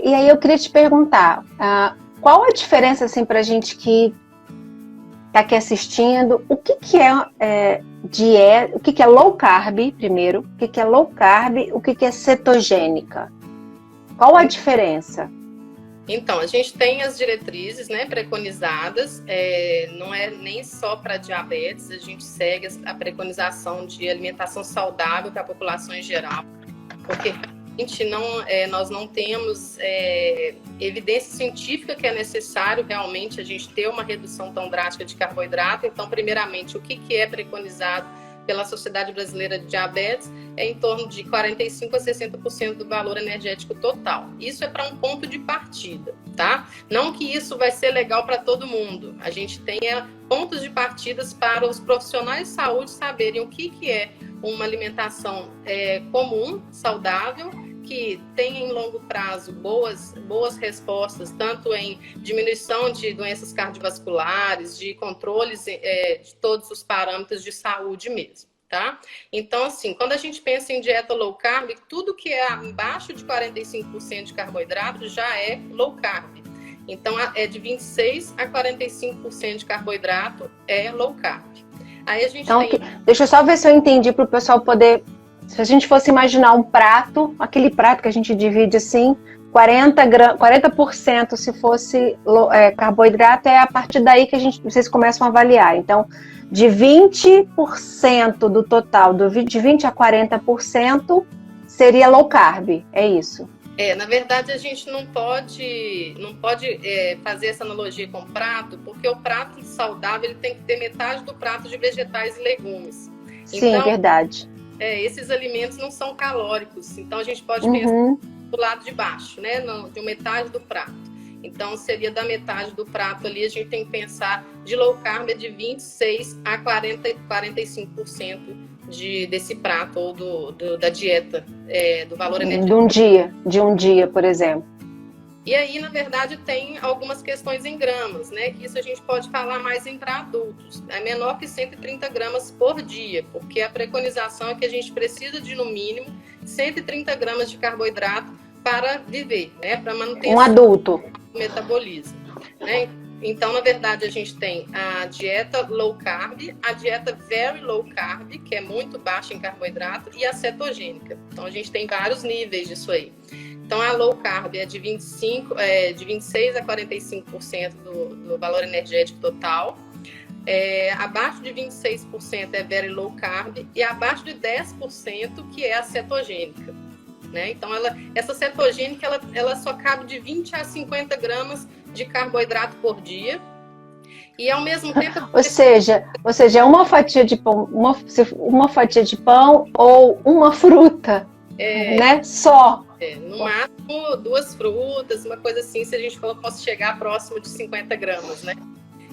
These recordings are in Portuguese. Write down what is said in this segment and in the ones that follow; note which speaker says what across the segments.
Speaker 1: E aí eu queria te perguntar, qual a diferença, assim, para a gente que está aqui assistindo, o que é dieta, o que é low carb, primeiro, o que é low carb, o que é cetogênica? Qual a diferença?
Speaker 2: Então, a gente tem as diretrizes, né, preconizadas, não é nem só para diabetes, a gente segue a preconização de alimentação saudável para a população em geral, porque realmente nós não temos evidência científica que é necessário realmente a gente ter uma redução tão drástica de carboidrato. Então, primeiramente, o que é preconizado pela Sociedade Brasileira de Diabetes é em torno de 45% a 60% do valor energético total. Isso é para um ponto de partida, tá? Não que isso vai ser legal para todo mundo. A gente tenha pontos de partidas para os profissionais de saúde saberem o que é uma alimentação comum, saudável, que tem em longo prazo boas respostas, tanto em diminuição de doenças cardiovasculares, de controles de todos os parâmetros de saúde mesmo, tá? Então, assim, quando a gente pensa em dieta low carb, tudo que é abaixo de 45% de carboidrato já é low carb. Então, é de 26% a 45% de carboidrato é low carb. Aí a gente
Speaker 1: deixa eu só ver se eu entendi para o pessoal poder... Se a gente fosse imaginar um prato, aquele prato que a gente divide assim, 40% se fosse carboidrato, é a partir daí que vocês começam a avaliar. Então, de 20% do total, de 20% a 40%, seria low carb, é isso?
Speaker 2: Na verdade, a gente não pode fazer essa analogia com o prato, porque o prato saudável ele tem que ter metade do prato de vegetais e legumes.
Speaker 1: Sim, então, verdade.
Speaker 2: Esses alimentos não são calóricos, então a gente pode pensar do lado de baixo, né? De metade do prato. Então, seria da metade do prato ali, a gente tem que pensar de low carb de 26% a 45% desse prato ou da dieta, do valor energético.
Speaker 1: De um dia, por exemplo.
Speaker 2: E aí, na verdade, tem algumas questões em gramas, né? Que isso a gente pode falar mais para adultos. É menor que 130 gramas por dia, porque a preconização é que a gente precisa de, no mínimo, 130 gramas de carboidrato para viver, né? Para manter
Speaker 1: um adulto.
Speaker 2: O metabolismo, né? Então, na verdade, a gente tem a dieta low carb, a dieta very low carb, que é muito baixa em carboidrato, e a cetogênica. Então, a gente tem vários níveis disso aí. Então, a low carb é de 26% a 45% do valor energético total. Abaixo de 26% é very low carb e abaixo de 10% que é a cetogênica, né? Então, essa cetogênica ela só cabe de 20 a 50 gramas de carboidrato por dia. E ao mesmo tempo...
Speaker 1: Ou seja, é uma fatia de pão, uma fatia de pão ou uma fruta, né? Só.
Speaker 2: No máximo 2 frutas, uma coisa assim, se a gente fosse chegar próximo de 50 gramas, né?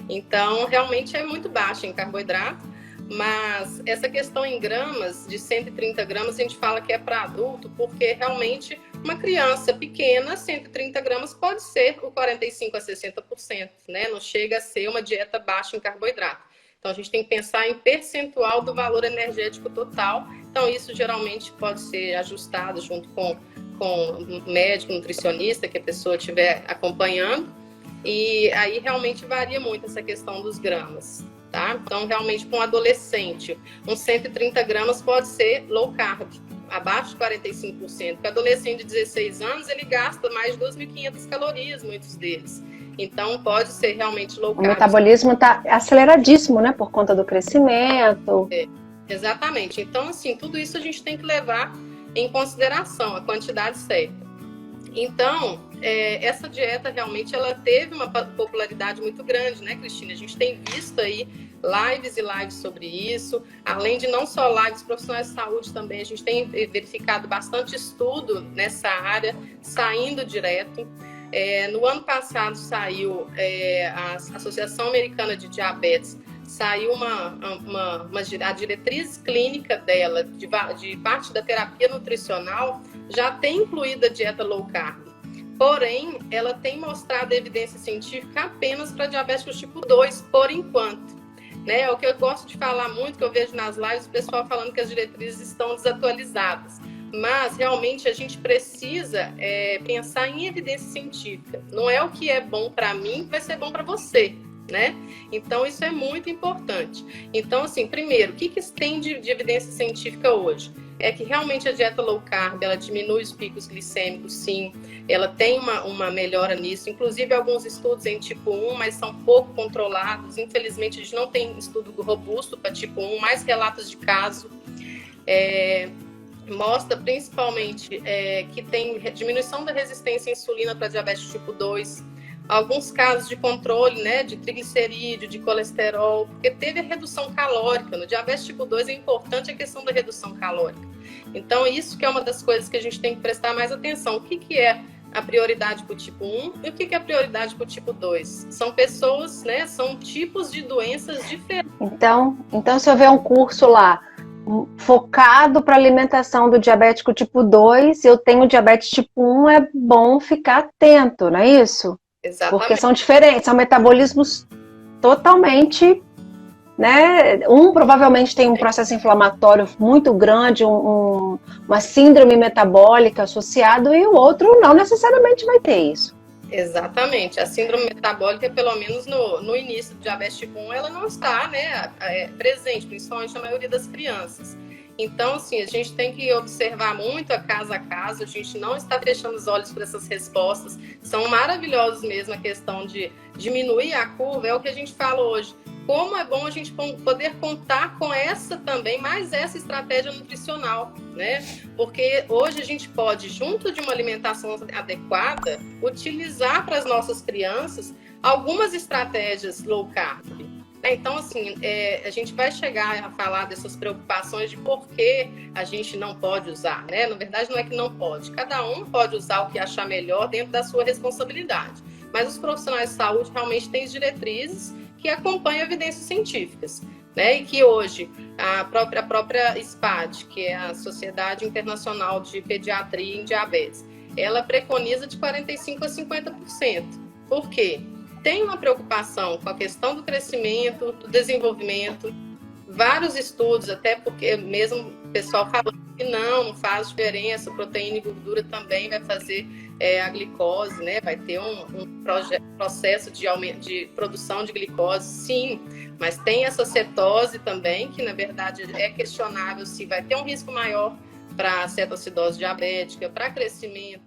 Speaker 2: Então, realmente é muito baixo em carboidrato, mas essa questão em gramas, de 130 gramas, a gente fala que é para adulto, porque realmente uma criança pequena, 130 gramas pode ser o 45% a 60%, né? Não chega a ser uma dieta baixa em carboidrato. Então, a gente tem que pensar em percentual do valor energético total. Então, isso geralmente pode ser ajustado junto com um médico, nutricionista, que a pessoa estiver acompanhando. E aí, realmente, varia muito essa questão dos gramas, tá? Então, realmente, para um adolescente, uns 130 gramas pode ser low carb, abaixo de 45%. Porque o adolescente de 16 anos, ele gasta mais de 2.500 calorias, muitos deles. Então, pode ser realmente low carb.
Speaker 1: O metabolismo está aceleradíssimo, né? Por conta do crescimento.
Speaker 2: Exatamente. Então, assim, tudo isso a gente tem que levar em consideração, a quantidade certa. Então, essa dieta realmente ela teve uma popularidade muito grande, né, Cristina? A gente tem visto aí lives e lives sobre isso, além de não só lives profissionais de saúde também, a gente tem verificado bastante estudo nessa área, saindo direto. No ano passado saiu a Associação Americana de Diabetes, saiu a diretriz clínica dela, de parte da terapia nutricional, já tem incluída a dieta low carb. Porém, ela tem mostrado evidência científica apenas para diabéticos tipo 2, por enquanto. Né? É o que eu gosto de falar muito, que eu vejo nas lives, o pessoal falando que as diretrizes estão desatualizadas. mas realmente a gente precisa pensar em evidência científica. Não é o que é bom para mim que vai ser bom para você, né? Então, isso é muito importante. Então, assim, primeiro, o que tem de evidência científica hoje? É que realmente a dieta low carb, ela diminui os picos glicêmicos, sim, ela tem uma melhora nisso, inclusive alguns estudos em tipo 1, mas são pouco controlados, infelizmente a gente não tem estudo robusto para tipo 1, mais relatos de caso, mostra principalmente que tem diminuição da resistência à insulina para diabetes tipo 2, alguns casos de controle, né, de triglicerídeo, de colesterol, porque teve a redução calórica. No diabetes tipo 2 é importante a questão da redução calórica. Então, isso que é uma das coisas que a gente tem que prestar mais atenção. O que é a prioridade para o tipo 1 e o que é a prioridade para o tipo 2? São pessoas, né, são tipos de doenças diferentes.
Speaker 1: Então se eu ver um curso lá focado para alimentação do diabético tipo 2, eu tenho diabetes tipo 1, é bom ficar atento, não é isso?
Speaker 2: Exatamente.
Speaker 1: Porque são diferentes, são metabolismos totalmente, né? Um provavelmente tem um processo inflamatório muito grande, uma síndrome metabólica associado, e o outro não necessariamente vai ter isso.
Speaker 2: Exatamente. A síndrome metabólica, pelo menos no início do diabetes tipo 1, ela não está, né, presente, principalmente na maioria das crianças. Então, assim, a gente tem que observar muito a caso, a gente não está fechando os olhos para essas respostas, são maravilhosas mesmo a questão de diminuir a curva, é o que a gente fala hoje. Como é bom a gente poder contar com essa também, mais essa estratégia nutricional, né? Porque hoje a gente pode, junto de uma alimentação adequada, utilizar para as nossas crianças algumas estratégias low carb. Então, assim, a gente vai chegar a falar dessas preocupações de por que a gente não pode usar, né? Na verdade, não é que não pode. Cada um pode usar o que achar melhor dentro da sua responsabilidade. Mas os profissionais de saúde realmente têm diretrizes que acompanham evidências científicas, né? E que hoje a própria SPAD, que é a Sociedade Internacional de Pediatria em Diabetes, ela preconiza de 45% a 50%. Por quê? Tem uma preocupação com a questão do crescimento, do desenvolvimento, vários estudos, até porque mesmo o pessoal falando que não faz diferença, proteína e gordura também vai fazer a glicose, né? Vai ter um processo de produção de glicose, sim, mas tem essa cetose também, que na verdade é questionável se vai ter um risco maior para cetoacidose diabética, para crescimento.